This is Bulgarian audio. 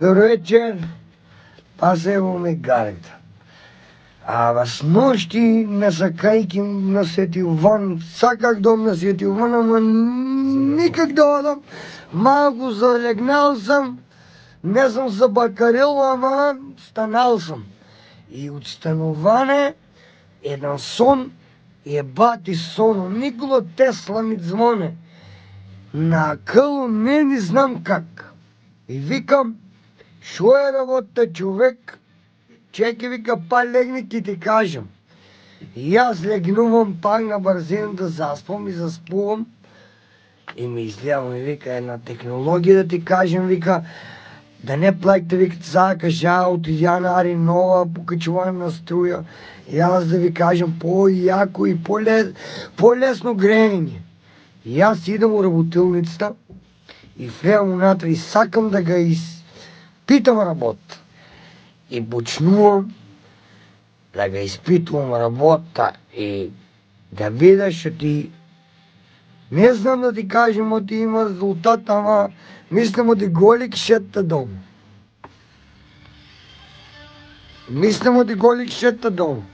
Добро вечер, аз ево ме гарета. С нощи насакайки на Свети Йован, саках дом на Свети Йован, ама никак да одам. Малко залегнал съм, не съм забакарил, ама станал съм. И от становане jedan сон ебати сон, Никола Тесла ми звоне. На къл не знам как. И викам, шо е работа човек? Чекай, вика, па легни ки ти кажем. И аз легнувам пак на бързина да заспам и заспувам. И ми излявам и вика, една технология да ти кажем, вика, да не плакте, вика, сега кажа от януари нова покачване на струя. И аз да ви кажем по-яко и по-лесно греене. И аз идам в работилницата и влезам унатре и сакам да ga изпитам работа. И почнувам да ga изпитвам работа и да видя, що ти не знам да ти кажем, но ти има резултат, ама мислям да голи кишета дом. Мислям да голи кишета дом.